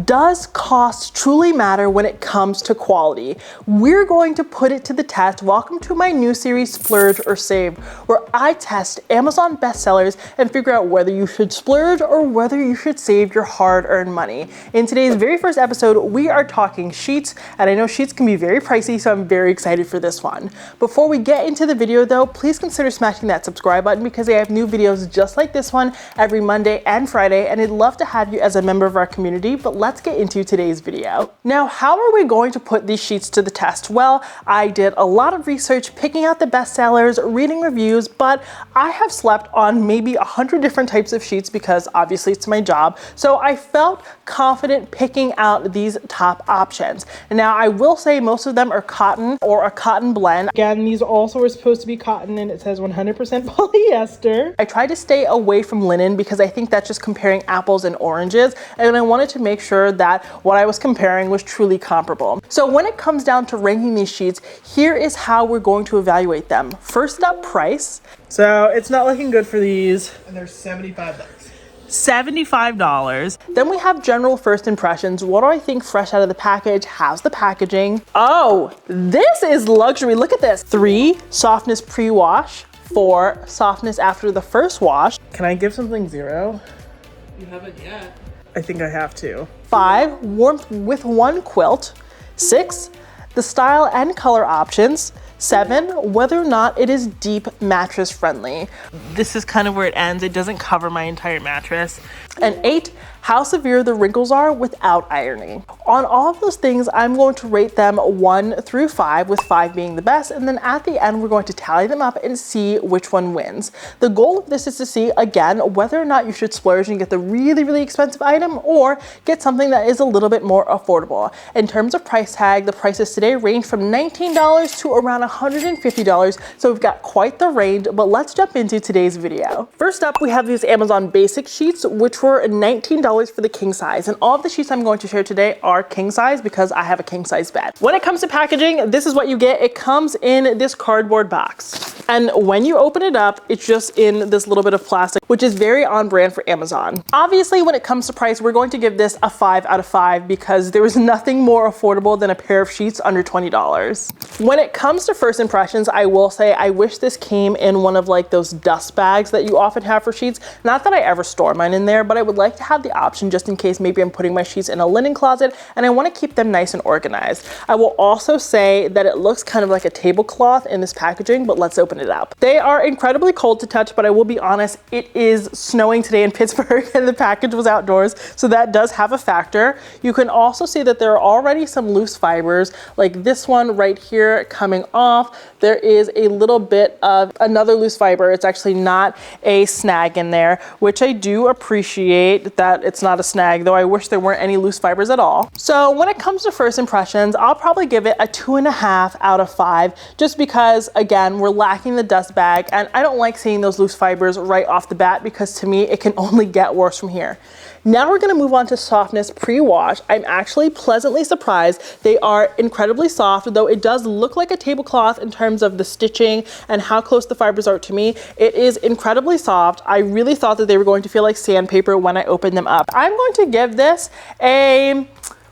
Does cost truly matter when it comes to quality? We're going to put it to the test. Welcome to my new series, Splurge or Save, where I test Amazon bestsellers and figure out whether you should splurge or whether you should save your hard-earned money. In today's very first episode, we are talking sheets, and I know sheets can be very pricey, so I'm very excited for this one. Before we get into the video though, please consider smashing that subscribe button because I have new videos just like this one every Monday and Friday, and I'd love to have you as a member of our community. But let's get into today's video. Now, how are we going to put these sheets to the test? Well, I did a lot of research picking out the bestsellers, reading reviews, but I have slept on maybe 100 different types of sheets because obviously it's my job. So I felt confident picking out these top options. And now I will say most of them are cotton or a cotton blend. Again, these also are supposed to be cotton and it says 100% polyester. I tried to stay away from linen because I think that's just comparing apples and oranges, and I wanted to make sure that what I was comparing was truly comparable. So when it comes down to ranking these sheets, here is how we're going to evaluate them. First up, price. So it's not looking good for these. And they're $75. $75. Then we have general first impressions. What do I think fresh out of the package? How's the packaging? Oh, this is luxury. Look at this. 3, softness pre-wash. 4, softness after the first wash. Can I give something 0? You haven't yet. I think I have to. 5, warmth with 1 quilt. 6, the style and color options. 7, whether or not it is deep mattress friendly. This is kind of where it ends. It doesn't cover my entire mattress. And 8, how severe the wrinkles are without ironing. On all of those things, I'm going to rate them 1 through 5, with 5 being the best. And then at the end, we're going to tally them up and see which one wins. The goal of this is to see, again, whether or not you should splurge and get the really, really expensive item or get something that is a little bit more affordable. In terms of price tag, the prices today range from $19 to around $150. So we've got quite the range, but let's jump into today's video. First up, we have these Amazon basic sheets, which were $19 for the king size. And all of the sheets I'm going to share today are king size because I have a king size bed. When it comes to packaging, this is what you get. It comes in this cardboard box. And when you open it up, it's just in this little bit of plastic, which is very on brand for Amazon. Obviously, when it comes to price, we're going to give this a 5 out of 5 because there is nothing more affordable than a pair of sheets under $20. When it comes to first impressions, I will say I wish this came in one of like those dust bags that you often have for sheets. Not that I ever store mine in there, but I would like to have the option just in case maybe I'm putting my sheets in a linen closet and I want to keep them nice and organized. I will also say that it looks kind of like a tablecloth in this packaging, but let's open it up. They are incredibly cold to touch, but I will be honest, it is snowing today in Pittsburgh and the package was outdoors, so that does have a factor. You can also see that there are already some loose fibers, like this one right here coming off. There is a little bit of another loose fiber. It's actually not a snag in there, which I do appreciate that it's not a snag, though I wish there weren't any loose fibers at all. So when it comes to first impressions, I'll probably give it a 2.5 out of 5, just because again, we're lacking the dust bag and I don't like seeing those loose fibers right off the bat because to me, it can only get worse from here. Now we're gonna move on to softness pre-wash. I'm actually pleasantly surprised. They are incredibly soft, though it does look like a tablecloth in terms of the stitching and how close the fibers are to me. It is incredibly soft. I really thought that they were going to feel like sandpaper when I opened them up. I'm going to give this a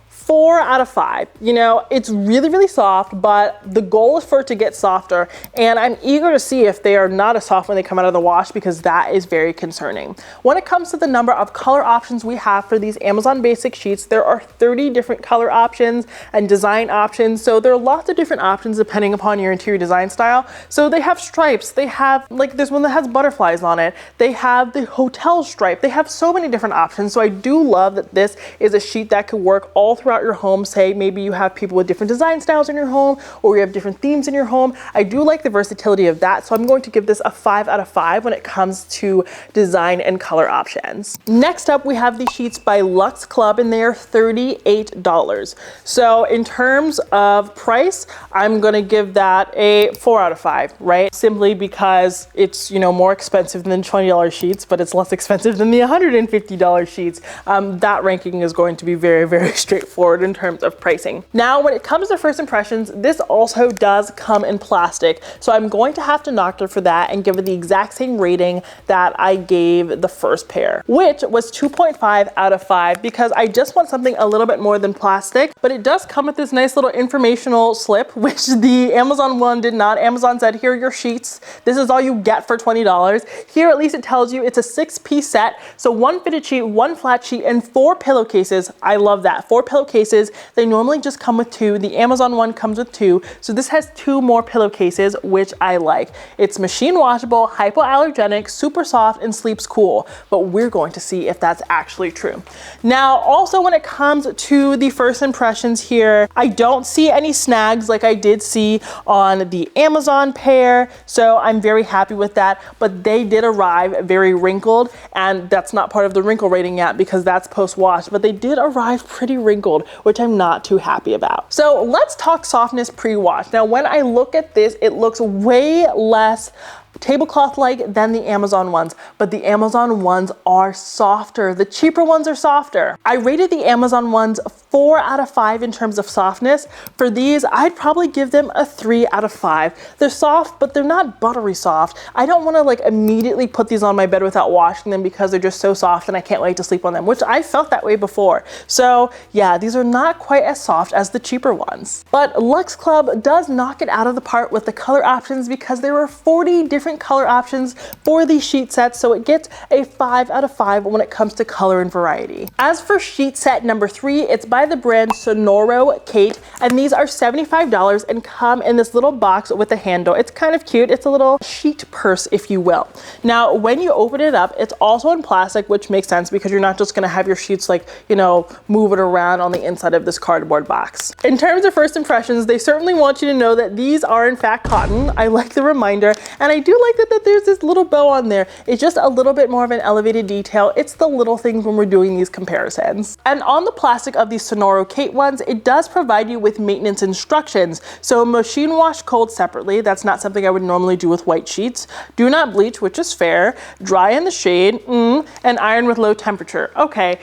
4 out of 5. You know, it's really, really soft, but the goal is for it to get softer. And I'm eager to see if they are not as soft when they come out of the wash because that is very concerning. When it comes to the number of color options we have for these Amazon basic sheets, there are 30 different color options and design options. So there are lots of different options depending upon your interior design style. So they have stripes. They have like this one that has butterflies on it. They have the hotel stripe. They have so many different options. So I do love that this is a sheet that could work all throughout your home. Say maybe you have people with different design styles in your home or you have different themes in your home. I do like the versatility of that, so I'm going to give this a 5 out of 5 when it comes to design and color options. Next up, we have the sheets by Luxe Club and they are $38. So in terms of price, I'm going to give that a 4 out of 5, right? Simply because it's, you know, more expensive than $20 sheets, but it's less expensive than the $150 sheets. That ranking is going to be very, very straightforward. straightforward in terms of pricing. Now, when it comes to first impressions, this also does come in plastic. So I'm going to have to knock her for that and give it the exact same rating that I gave the first pair, which was 2.5 out of 5, because I just want something a little bit more than plastic. But it does come with this nice little informational slip, which the Amazon one did not. Amazon said, here are your sheets. This is all you get for $20. Here, at least it tells you it's a 6-piece set. So 1 fitted sheet, 1 flat sheet, and 4 pillowcases. I love that. 4 pillowcases. They normally just come with 2. The Amazon one comes with 2. So this has 2 more pillowcases, which I like. It's machine washable, hypoallergenic, super soft, and sleeps cool. But we're going to see if that's actually true. Now, also when it comes to the first impressions here, I don't see any snags like I did see on the Amazon pair. So I'm very happy with that. But they did arrive very wrinkled, and that's not part of the wrinkle rating yet because that's post-wash, but they did arrive pretty wrinkled, which I'm not too happy about. So let's talk softness pre-wash. Now, when I look at this, it looks way less tablecloth-like than the Amazon ones, but the Amazon ones are softer. The cheaper ones are softer. I rated the Amazon ones 4 out of 5 in terms of softness. For these, I'd probably give them a 3 out of 5. They're soft, but they're not buttery soft. I don't want to like immediately put these on my bed without washing them because they're just so soft and I can't wait to sleep on them, which I felt that way before. So yeah, these are not quite as soft as the cheaper ones. But Luxe Club does knock it out of the park with the color options because there were 40 different color options for these sheet sets, so it gets a 5 out of 5 when it comes to color and variety. As for sheet set number 3, it's by the brand Sonoro Kate, and these are $75 and come in this little box with a handle. It's kind of cute. It's a little sheet purse, if you will. Now, when you open it up, it's also in plastic, which makes sense because you're not just gonna have your sheets like, you know, move it around on the inside of this cardboard box. In terms of first impressions, they certainly want you to know that these are in fact cotton. I like the reminder, and I do like that there's this little bow on there. It's just a little bit more of an elevated detail. It's the little things when we're doing these comparisons. And on the plastic of these Sonoro Kate ones, it does provide you with maintenance instructions. So machine wash cold separately. That's not something I would normally do with white sheets. Do not bleach, which is fair. Dry in the shade, and iron with low temperature. Okay,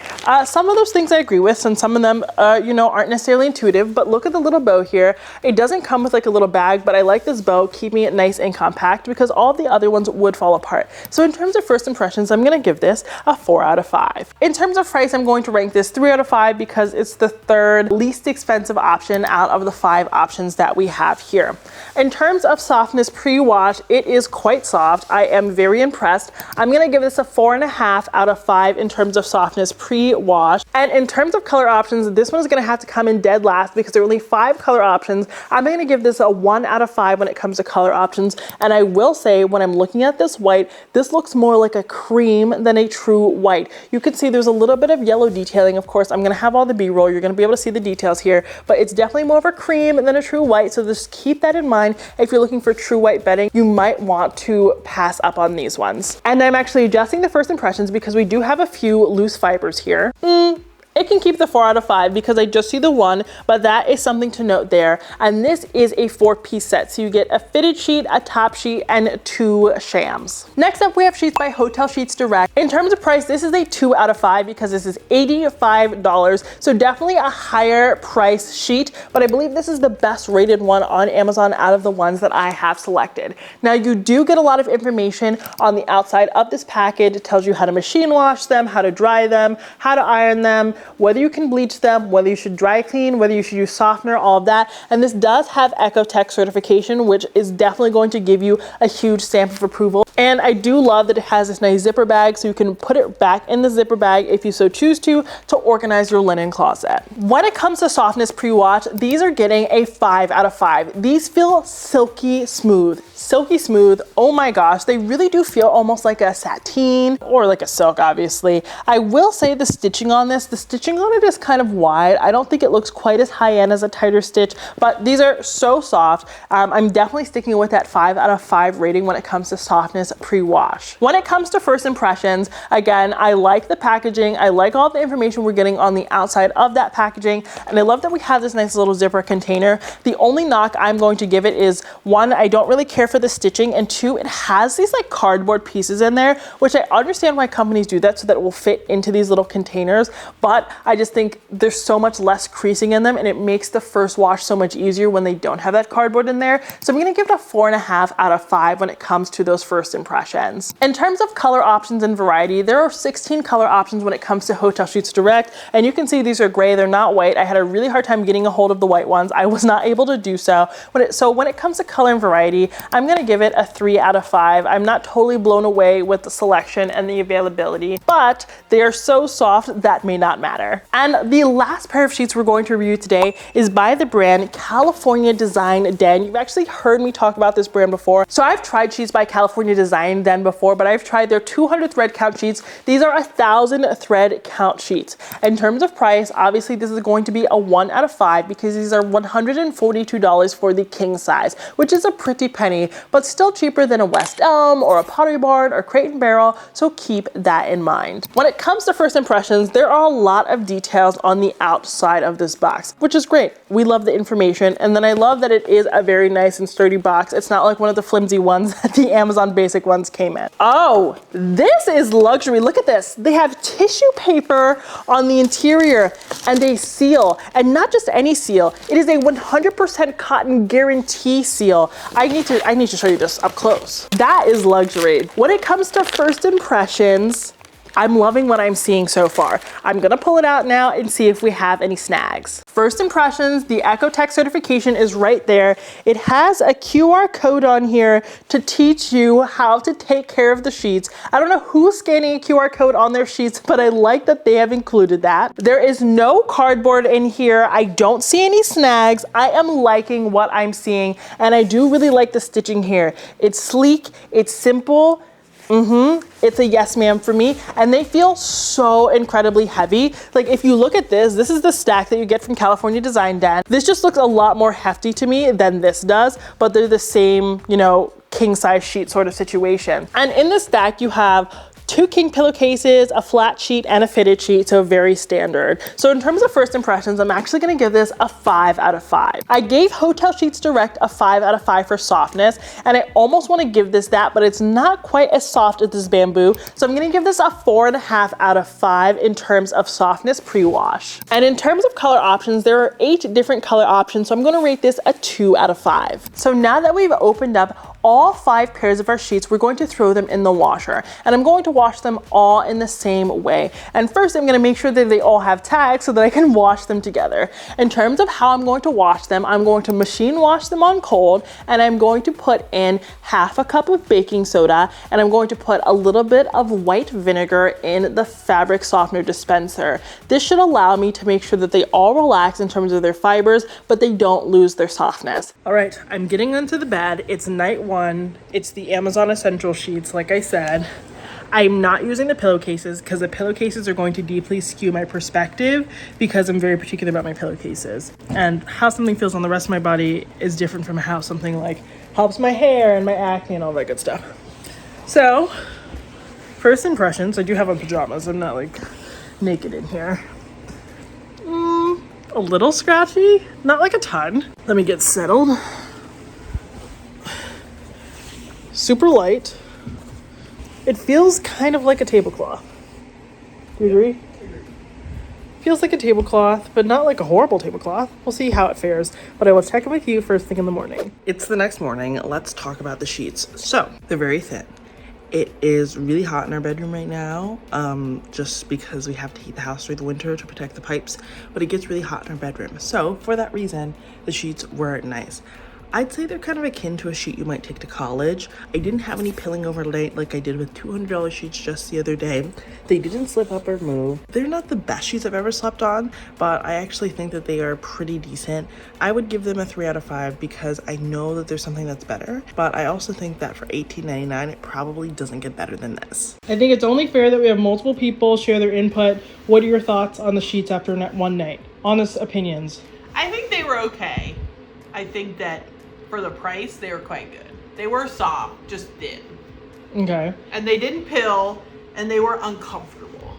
some of those things I agree with, and some of them, you know, aren't necessarily intuitive, but look at the little bow here. It doesn't come with like a little bag, but I like this bow, keeping it nice and compact because all the other ones would fall apart. So in terms of first impressions, I'm gonna give this a 4 out of 5. In terms of price, I'm going to rank this 3 out of 5 because it's the third least expensive option out of the 5 options that we have here. In terms of softness pre-wash, it is quite soft. I am very impressed. I'm gonna give this a 4.5 out of 5 in terms of softness pre-wash. And in terms of color options, this one is gonna have to come in dead last because there are only 5 color options. I'm gonna give this a 1 out of 5 when it comes to color options. And I will say, when I'm looking at this white, this looks more like a cream than a true white. You can see there's a little bit of yellow detailing. Of course, I'm gonna have all the B-roll. You're gonna be able to see the details here, but it's definitely more of a cream than a true white. So just keep that in mind. If you're looking for true white bedding, you might want to pass up on these ones. And I'm actually adjusting the first impressions because we do have a few loose fibers here. It can keep the 4 out of 5 because I just see the 1, but that is something to note there. And this is a 4-piece set. So you get a fitted sheet, a top sheet, and 2 shams. Next up, we have sheets by Hotel Sheets Direct. In terms of price, this is a 2 out of 5 because this is $85. So definitely a higher price sheet, but I believe this is the best rated one on Amazon out of the ones that I have selected. Now you do get a lot of information on the outside of this package. It tells you how to machine wash them, how to dry them, how to iron them, whether you can bleach them, whether you should dry clean, whether you should use softener, all of that. And this does have Ecotech certification, which is definitely going to give you a huge stamp of approval. And I do love that it has this nice zipper bag, so you can put it back in the zipper bag if you so choose to organize your linen closet. When it comes to softness pre-wash, these are getting a 5 out of 5. These feel silky smooth. Silky smooth. Oh my gosh, they really do feel almost like a sateen or like a silk, obviously. I will say the stitching on this, the stitching on it is kind of wide. I don't think it looks quite as high end as a tighter stitch, but these are so soft. I'm definitely sticking with that 5 out of 5 rating when it comes to softness pre-wash. When it comes to first impressions, again, I like the packaging. I like all the information we're getting on the outside of that packaging. And I love that we have this nice little zipper container. The only knock I'm going to give it is, 1, I don't really care for the stitching, and 2, it has these like cardboard pieces in there, which I understand why companies do that so that it will fit into these little containers, but but I just think there's so much less creasing in them and it makes the first wash so much easier when they don't have that cardboard in there. So I'm gonna give it a 4.5 out of 5 when it comes to those first impressions. In terms of color options and variety, there are 16 color options when it comes to Hotel Sheets Direct, and you can see these are gray, they're not white. I had a really hard time getting a hold of the white ones. I was not able to do so. So when it comes to color and variety, I'm gonna give it a 3 out of 5. I'm not totally blown away with the selection and the availability, but they are so soft that may not matter. And the last pair of sheets we're going to review today is by the brand California Design Den. You've actually heard me talk about this brand before. So I've tried sheets by California Design Den before, but I've tried their 200 thread count sheets. These are 1,000 thread count sheets. In terms of price, obviously this is going to be a 1 out of 5 because these are $142 for the king size, which is a pretty penny, but still cheaper than a West Elm or a Pottery Barn or Crate and Barrel, so keep that in mind. When it comes to first impressions, there are a lot of details on the outside of this box, which is great. We love the information, and then I love that it is a very nice and sturdy box. It's not like one of the flimsy ones that the Amazon basic ones came in. Oh, this is luxury. Look at this. They have tissue paper on the interior and a seal, and not just any seal. It is a 100% cotton guarantee seal. I need to show you this up close. That is luxury. When it comes to first impressions, I'm loving what I'm seeing so far. I'm gonna pull it out now and see if we have any snags. First impressions, the Ecotech certification is right there. It has a QR code on here to teach you how to take care of the sheets. I don't know who's scanning a QR code on their sheets, but I like that they have included that. There is no cardboard in here. I don't see any snags. I am liking what I'm seeing, and I do really like the stitching here. It's sleek, it's simple. It's a yes ma'am for me, and they feel so incredibly heavy. Like if you look at this is the stack that you get from California Design Den. This just looks a lot more hefty to me than this does, but they're the same, you know, king size sheet sort of situation. And in this stack you have 2 king pillowcases, a flat sheet, and a fitted sheet, so very standard. So in terms of first impressions, I'm actually gonna give this a 5 out of 5. I gave Hotel Sheets Direct a 5 out of 5 for softness, and I almost wanna give this that, but it's not quite as soft as this bamboo, so I'm gonna give this a 4.5 out of 5 in terms of softness pre-wash. And in terms of color options, there are 8 different color options, so I'm gonna rate this a 2 out of 5. So now that we've opened up all 5 pairs of our sheets, we're going to throw them in the washer, and I'm going to wash them all in the same way. And first I'm going to make sure that they all have tags so that I can wash them together. In terms of how I'm going to wash them, I'm going to machine wash them on cold, and I'm going to put in half a cup of baking soda, and I'm going to put a little bit of white vinegar in the fabric softener dispenser. This should allow me to make sure that they all relax in terms of their fibers, but they don't lose their softness. All right, I'm getting into the bed. It's night 1. It's the Amazon Essential Sheets, like I said. I'm not using the pillowcases because the pillowcases are going to deeply skew my perspective because I'm very particular about my pillowcases. And how something feels on the rest of my body is different from how something like helps my hair and my acne and all that good stuff. So, first impressions, I do have on pajamas. I'm not like naked in here. A little scratchy, not like a ton. Let me get settled. Super light. It feels kind of like a tablecloth. Do you agree? Feels like a tablecloth, but not like a horrible tablecloth. We'll see how it fares, but I will check in with you first thing in the morning. It's the next morning. Let's talk about the sheets. So, they're very thin. It is really hot in our bedroom right now, just because we have to heat the house through the winter to protect the pipes, but it gets really hot in our bedroom. So, for that reason, the sheets were nice. I'd say they're kind of akin to a sheet you might take to college. I didn't have any pilling overnight like I did with $200 sheets just the other day. They didn't slip up or move. They're not the best sheets I've ever slept on, but I actually think that they are pretty decent. I would give them a 3 out of 5 because I know that there's something that's better, but I also think that for $18.99, it probably doesn't get better than this. I think it's only fair that we have multiple people share their input. What are your thoughts on the sheets after one night? Honest opinions. I think they were okay. I think that for the price, they were quite good. They were soft, just thin. Okay. And they didn't pill, and they were uncomfortable.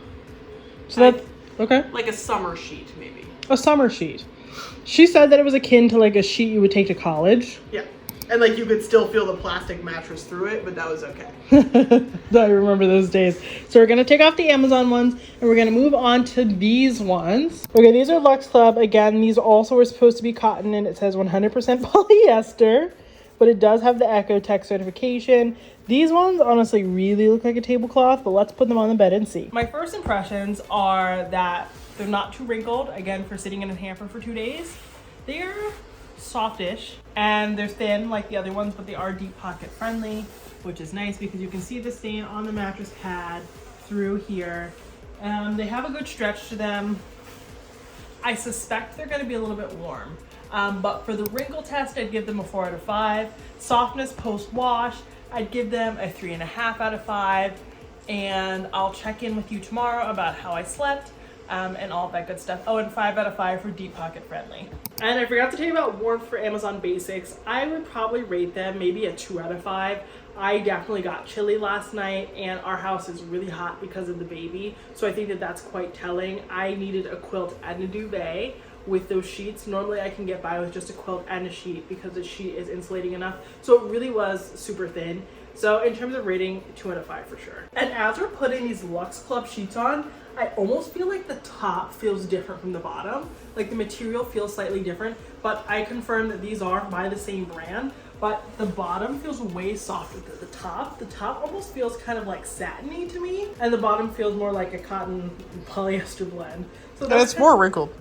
So that's, okay. Like a summer sheet, maybe. A summer sheet. She said that it was akin to like a sheet you would take to college. Yeah. And like you could still feel the plastic mattress through it, but that was okay. I remember those days. So we're gonna take off the Amazon ones and we're gonna move on to these ones. Okay, these are Luxe Club. Again, these also are supposed to be cotton and it says 100% polyester, but it does have the Ecotech certification. These ones honestly really look like a tablecloth, but let's put them on the bed and see. My first impressions are that they're not too wrinkled, again, for sitting in a hamper for 2 days. They're softish and they're thin like the other ones, but they are deep pocket friendly, which is nice because you can see the stain on the mattress pad through here. They have a good stretch to them. I suspect they're going to be a little bit warm, but for the wrinkle test, I'd give them a 4 out of 5. Softness post wash, I'd give them a 3.5 out of 5. And I'll check in with you tomorrow about how I slept. And all that good stuff. Oh, and 5 out of 5 for deep pocket friendly. And I forgot to tell you about warmth for Amazon Basics. I would probably rate them maybe a 2 out of 5. I definitely got chilly last night and our house is really hot because of the baby. So I think that that's quite telling. I needed a quilt and a duvet with those sheets. Normally I can get by with just a quilt and a sheet because the sheet is insulating enough. So it really was super thin. So in terms of rating, 2 out of 5 for sure. And as we're putting these Luxe Club sheets on, I almost feel like the top feels different from the bottom. Like the material feels slightly different, but I confirm that these are by the same brand, but the bottom feels way softer than the top. The top almost feels kind of like satiny to me, and the bottom feels more like a cotton polyester blend. So it's more wrinkled.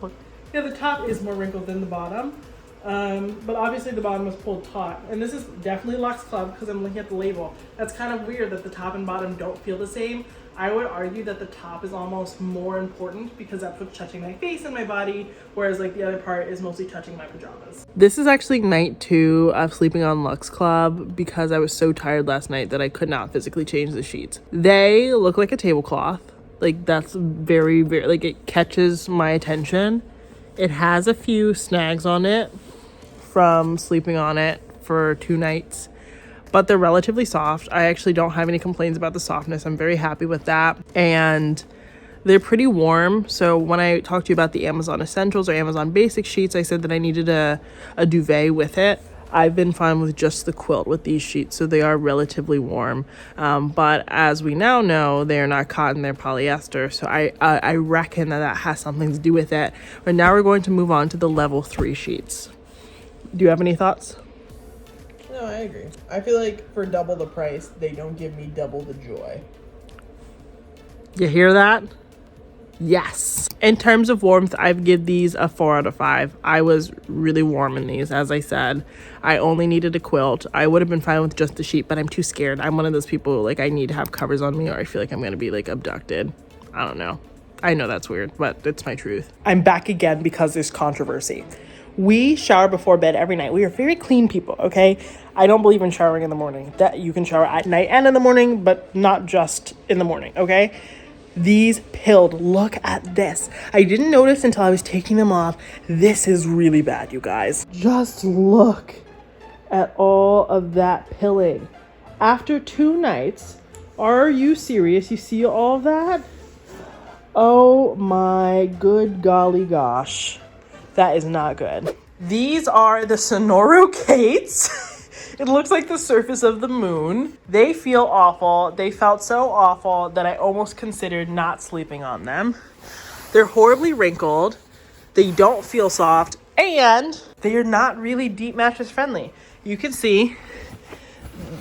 Yeah, the top is more wrinkled than the bottom. But obviously the bottom was pulled taut, and this is definitely Luxe Club because I'm looking at the label. That's kind of weird that the top and bottom don't feel the same. I would argue that the top is almost more important because that's what's touching my face and my body, whereas like the other part is mostly touching my pajamas. This is actually night 2 of sleeping on Luxe Club because I was so tired last night that I could not physically change the sheets. They look like a tablecloth. Like that's very, very, like it catches my attention. It has a few snags on it from sleeping on it for 2 nights, but they're relatively soft. I actually don't have any complaints about the softness. I'm very happy with that. And they're pretty warm. So when I talked to you about the Amazon Essentials or Amazon Basic sheets, I said that I needed a duvet with it. I've been fine with just the quilt with these sheets, so they are relatively warm. But as we now know, they are not cotton, they're polyester. So I reckon that has something to do with it. But now we're going to move on to the level 3 sheets. Do you have any thoughts? No, I agree. I feel like for double the price, they don't give me double the joy. You hear that? Yes. In terms of warmth, I'd give these a 4 out of 5. I was really warm in these, as I said. I only needed a quilt. I would have been fine with just the sheet, but I'm too scared. I'm one of those people who, like, I need to have covers on me or I feel like I'm going to be, like, abducted. I don't know. I know that's weird, but it's my truth. I'm back again because there's controversy. We shower before bed every night. We are very clean people, okay? I don't believe in showering in the morning. That you can shower at night and in the morning, but not just in the morning, okay? These pilled. Look at this. I didn't notice until I was taking them off. This is really bad, you guys. Just look at all of that pilling. After 2 nights, are you serious? You see all of that? Oh my good golly gosh. That is not good. These are the Sonorocates. It looks like the surface of the moon. They feel awful. They felt so awful that I almost considered not sleeping on them. They're horribly wrinkled. They don't feel soft. And they are not really deep mattress friendly. You can see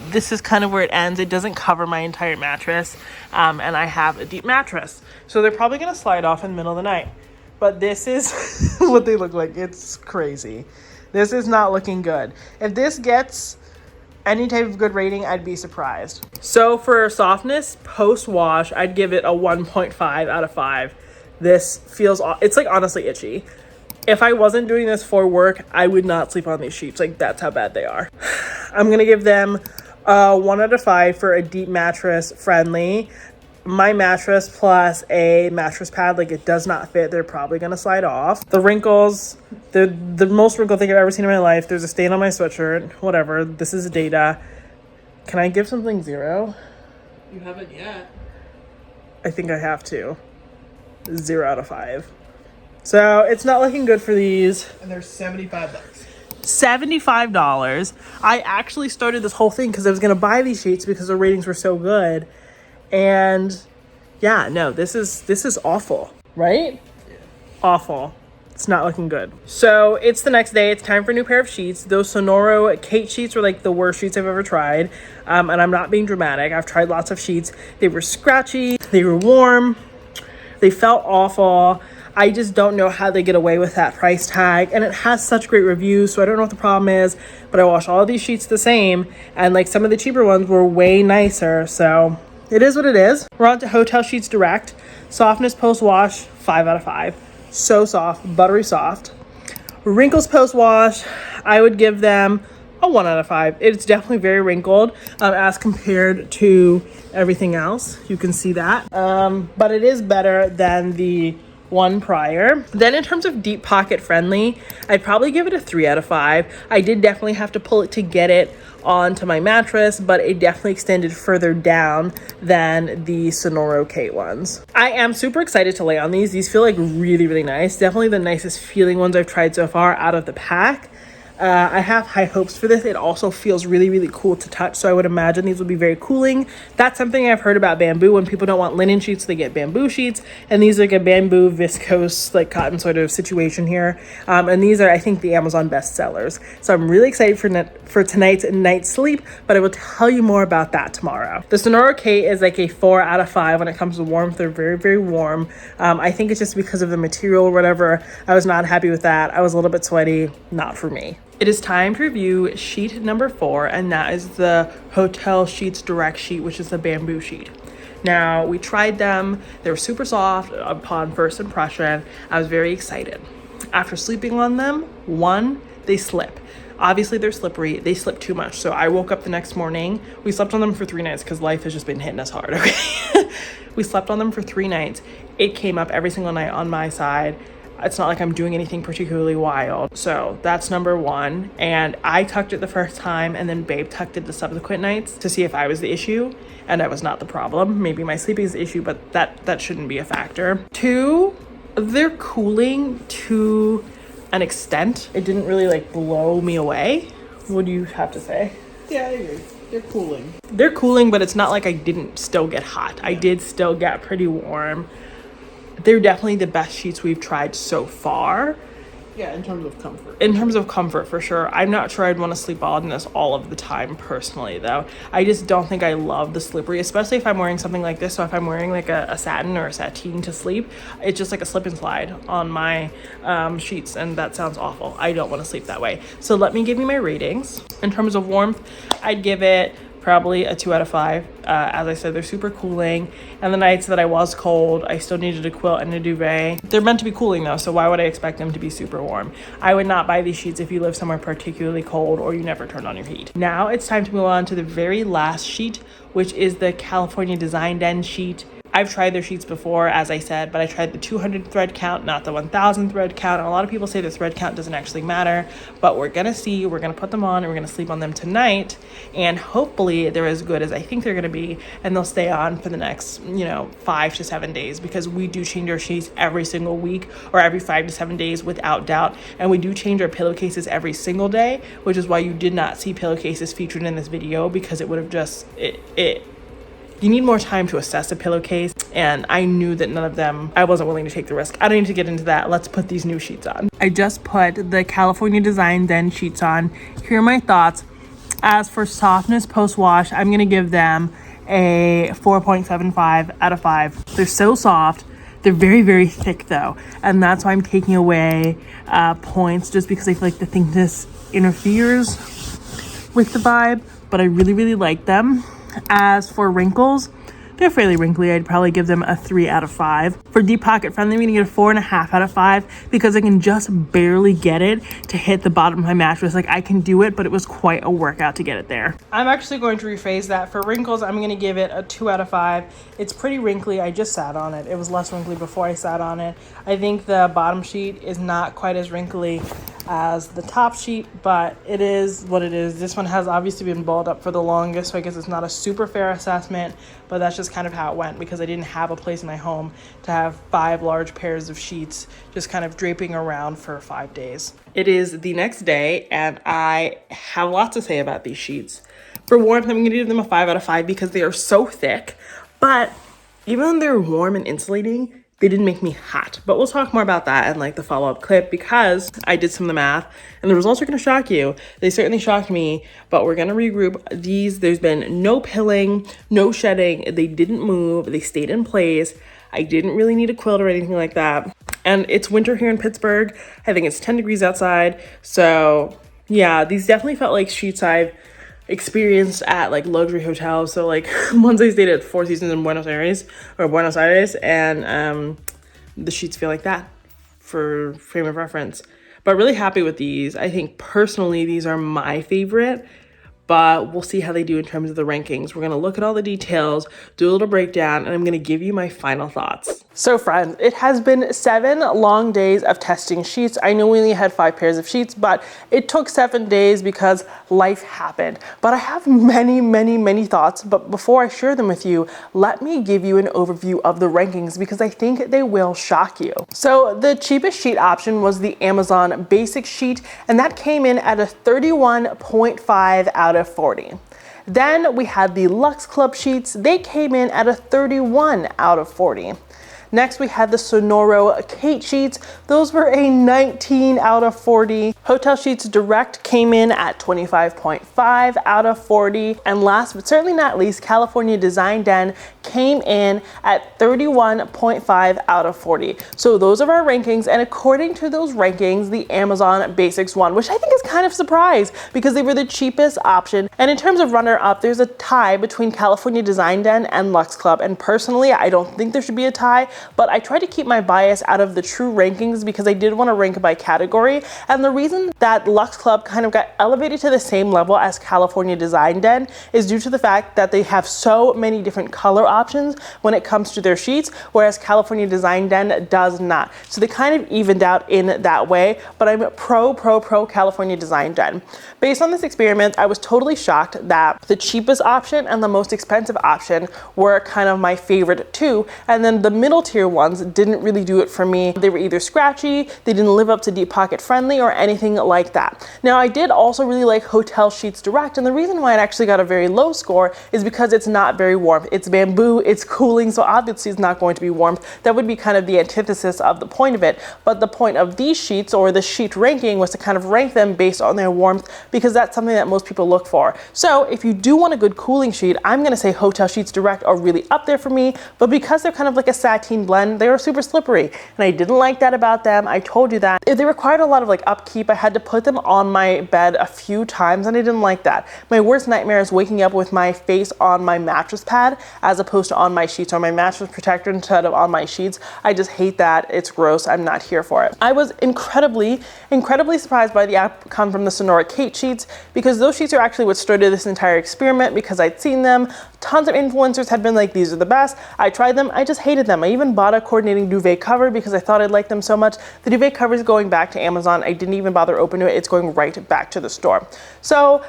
this is kind of where it ends. It doesn't cover my entire mattress. And I have a deep mattress. So they're probably going to slide off in the middle of the night. But this is what they look like. It's crazy. This is not looking good. If this gets any type of good rating, I'd be surprised. So for softness, post-wash, I'd give it a 1.5 out of 5. This feels, it's like honestly itchy. If I wasn't doing this for work, I would not sleep on these sheets. Like that's how bad they are. I'm going to give them 1 out of 5 for a deep mattress friendly. My mattress plus a mattress pad, like it does not fit. They're probably going to slide off. The wrinkles, the most wrinkled thing I've ever seen in my life. There's a stain on my sweatshirt. Whatever. This is data. Can I give something 0? You haven't yet. I think I have to. 0 out of 5. So it's not looking good for these. And they're $75. $75. I actually started this whole thing because I was going to buy these sheets because the ratings were so good. And yeah, no, this is awful, right? Yeah. Awful. It's not looking good. So it's the next day. It's time for a new pair of sheets. Those Sonoro Kate sheets were like the worst sheets I've ever tried. And I'm not being dramatic. I've tried lots of sheets. They were scratchy. They were warm. They felt awful. I just don't know how they get away with that price tag. And it has such great reviews, so I don't know what the problem is. But I wash all of these sheets the same. And like some of the cheaper ones were way nicer. So it is what it is. We're on to Hotel Sheets Direct. Softness post-wash, 5 out of 5. So soft, buttery soft. Wrinkles post-wash, I would give them a 1 out of 5. It's definitely very wrinkled as compared to everything else. You can see that. But it is better than the one prior. Then in terms of deep pocket friendly, I'd probably give it a 3 out of 5. I did definitely have to pull it to get it onto my mattress, but it definitely extended further down than the Sonoro Kate ones. I am super excited to lay on these. These feel like really, really nice. Definitely the nicest feeling ones I've tried so far out of the pack. I have high hopes for this. It also feels really, really cool to touch, so I would imagine these will be very cooling. That's something I've heard about bamboo. When people don't want linen sheets, they get bamboo sheets, and these are like a bamboo viscose, like cotton sort of situation here. And these are, I think, the Amazon best sellers. So I'm really excited for tonight's night sleep, but I will tell you more about that tomorrow. The Sonoro Kate is like a 4 out of 5 when it comes to warmth. They're very, very warm. I think it's just because of the material or whatever. I was not happy with that. I was a little bit sweaty. Not for me. It is time to review sheet number 4, and that is the Hotel Sheets Direct sheet, which is the bamboo sheet. Now, we tried them. They were super soft upon first impression. I was very excited. After sleeping on them, 1, they slip. Obviously, they're slippery. They slip too much. So I woke up the next morning. We slept on them for 3 nights because life has just been hitting us hard, okay? We slept on them for 3 nights. It came up every single night on my side. It's not like I'm doing anything particularly wild. So that's number 1. And I tucked it the first time, and then Babe tucked it the subsequent nights to see if I was the issue. And I was not the problem. Maybe my sleeping is the issue, but that shouldn't be a factor. 2, they're cooling to an extent. It didn't really like blow me away. What do you have to say? Yeah, I agree. They're cooling. They're cooling, but it's not like I didn't still get hot. Yeah. I did still get pretty warm. They're definitely the best sheets we've tried so far. Yeah, in terms of comfort. In terms of comfort, for sure. I'm not sure I'd want to sleep on this all of the time, personally, though. I just don't think I love the slippery, especially if I'm wearing something like this. So if I'm wearing like a satin or a sateen to sleep, it's just like a slip and slide on my sheets, and that sounds awful. I don't want to sleep that way. So let me give you my ratings. In terms of warmth, I'd give it probably a 2 out of 5. As I said, they're super cooling. And the nights that I was cold, I still needed a quilt and a duvet. They're meant to be cooling though, so why would I expect them to be super warm? I would not buy these sheets if you live somewhere particularly cold or you never turn on your heat. Now it's time to move on to the very last sheet, which is the California Design Den sheet. I've tried their sheets before, as I said, but I tried the 200 thread count, not the 1000 thread count. And a lot of people say the thread count doesn't actually matter, but we're gonna see. We're gonna put them on and we're gonna sleep on them tonight, and hopefully they're as good as I think they're gonna be, and they'll stay on for the next 5 to 7 days, because we do change our sheets every single week or every 5 to 7 days without doubt, and we do change our pillowcases every single day, which is why you did not see pillowcases featured in this video, because it would have just you need more time to assess a pillowcase, and I knew that none of them, I wasn't willing to take the risk. I don't need to get into that. Let's put these new sheets on. I just put the California Design Den sheets on. Here are my thoughts. As for softness post-wash, I'm gonna give them a 4.75 out of 5. They're so soft. They're very, very thick though, and that's why I'm taking away points, just because I feel like the thickness interferes with the vibe, but I really, really like them. As for wrinkles, they're fairly wrinkly. I'd probably give them a 3 out of 5. For deep pocket friendly, I'm gonna get a 4.5 out of 5, because I can just barely get it to hit the bottom of my mattress. Like, I can do it, but it was quite a workout to get it there. I'm actually going to rephrase that. For wrinkles, I'm gonna give it a 2 out of 5. It's pretty wrinkly. I just sat on it. It was less wrinkly before I sat on it. I think the bottom sheet is not quite as wrinkly as the top sheet, but it is what it is. This one has obviously been balled up for the longest, so I guess it's not a super fair assessment, but that's just kind of how it went because I didn't have a place in my home to have 5 large pairs of sheets just kind of draping around for 5 days. It is the next day, and I have lots to say about these sheets. For warmth, I'm gonna give them a 5 out of 5 because they are so thick, but even though they're warm and insulating, they didn't make me hot. But we'll talk more about that in like the follow-up clip because I did some of the math and the results are gonna shock you. They certainly shocked me, but we're gonna regroup these. There's been no pilling, no shedding. They didn't move, they stayed in place. I didn't really need a quilt or anything like that. And it's winter here in Pittsburgh. I think it's 10 degrees outside. So yeah, these definitely felt like sheets I've experienced at like luxury hotels. So like once I stayed at Four Seasons in Buenos Aires, and the sheets feel like that for frame of reference. But really happy with these. I think personally these are my favorite, but we'll see how they do in terms of the rankings. We're gonna look at all the details, do a little breakdown, and I'm gonna give you my final thoughts. So friends, it has been 7 long days of testing sheets. I know we only had 5 pairs of sheets, but it took 7 days because life happened. But I have many thoughts, but before I share them with you, let me give you an overview of the rankings because I think they will shock you. So the cheapest sheet option was the Amazon Basic Sheet, and that came in at a 31.5 out of 40. Then we had the Luxe Club sheets. They came in at a 31 out of 40. Next, we had the Sonoro Kate sheets. Those were a 19 out of 40. Hotel Sheets Direct came in at 25.5 out of 40. And last but certainly not least, California Design Den came in at 31.5 out of 40. So those are our rankings. And according to those rankings, the Amazon Basics won, which I think is kind of a surprise because they were the cheapest option. And in terms of runner-up, there's a tie between California Design Den and Luxe Club. And personally, I don't think there should be a tie, but I tried to keep my bias out of the true rankings because I did want to rank by category. And the reason that Luxe Club kind of got elevated to the same level as California Design Den is due to the fact that they have so many different color options when it comes to their sheets, whereas California Design Den does not. So they kind of evened out in that way, but I'm pro California Design Den. Based on this experiment, I was totally shocked that the cheapest option and the most expensive option were kind of my favorite too, and then the middle tier ones didn't really do it for me. They were either scratchy, they didn't live up to Deep Pocket Friendly, or anything like that. Now, I did also really like Hotel Sheets Direct, and the reason why it actually got a very low score is because it's not very warm. It's bamboo, it's cooling, so obviously it's not going to be warm. That would be kind of the antithesis of the point of it. But the point of these sheets, or the sheet ranking, was to kind of rank them based on their warmth, because that's something that most people look for. So if you do want a good cooling sheet, I'm gonna say Hotel Sheets Direct are really up there for me, but because they're kind of like a sateen blend, they are super slippery, and I didn't like that about them. I told you that. If they required a lot of like upkeep, I had to put them on my bed a few times, and I didn't like that. My worst nightmare is waking up with my face on my mattress pad as opposed to on my sheets, or my mattress protector instead of on my sheets. I just hate that. It's gross. I'm not here for it. I was incredibly surprised by the outcome from the Sonora Kate sheets, because those sheets are actually what started this entire experiment, because I'd seen them. Tons of influencers had been like, these are the best. I tried them. I just hated them. I even bought a coordinating duvet cover because I thought I'd like them so much. The duvet cover is going back to Amazon. I didn't even bother opening it. It's going right back to the store. So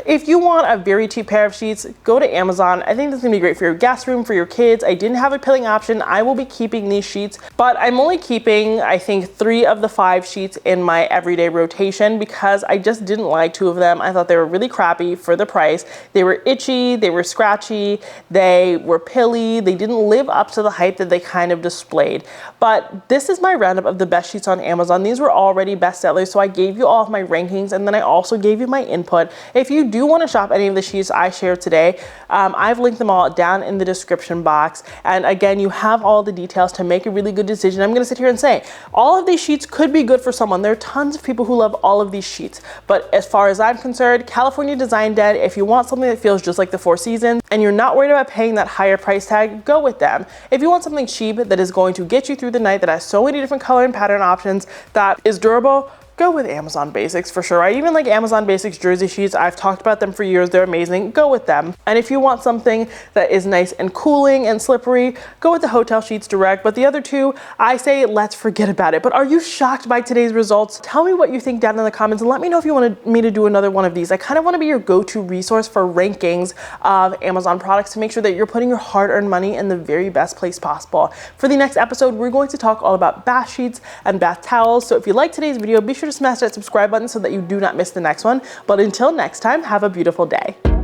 if you want a very cheap pair of sheets, go to Amazon. I think this is gonna be great for your guest room, for your kids. I didn't have a pilling option. I will be keeping these sheets, but I'm only keeping, I think, 3 of the 5 sheets in my everyday rotation because I just didn't like 2 of them. I thought they were really crappy for the price. They were itchy, they were scratchy, they were pilly. They didn't live up to the hype that they kind of displayed. But this is my roundup of the best sheets on Amazon. These were already bestsellers, so I gave you all of my rankings, and then I also gave you my input. If you do want to shop any of the sheets I shared today, I've linked them all down in the description box. And again, you have all the details to make a really good decision. I'm going to sit here and say, all of these sheets could be good for someone. There are tons of people who love all of these sheets. But as far as I'm concerned, California Design Den, if you want something that feels just like the Four Seasons and you're not worried about paying that higher price tag, go with them. If you want something cheap that is going to get you through the night, that has so many different color and pattern options, that is durable, go with Amazon Basics for sure. I even like Amazon Basics jersey sheets. I've talked about them for years. They're amazing. Go with them. And if you want something that is nice and cooling and slippery, go with the Hotel Sheets Direct. But the other two, I say let's forget about it. But are you shocked by today's results? Tell me what you think down in the comments and let me know if you want me to do another one of these. I kind of want to be your go-to resource for rankings of Amazon products to make sure that you're putting your hard-earned money in the very best place possible. For the next episode, we're going to talk all about bath sheets and bath towels. So if you like today's video, be sure to smash that subscribe button so that you do not miss the next one. But until next time, have a beautiful day.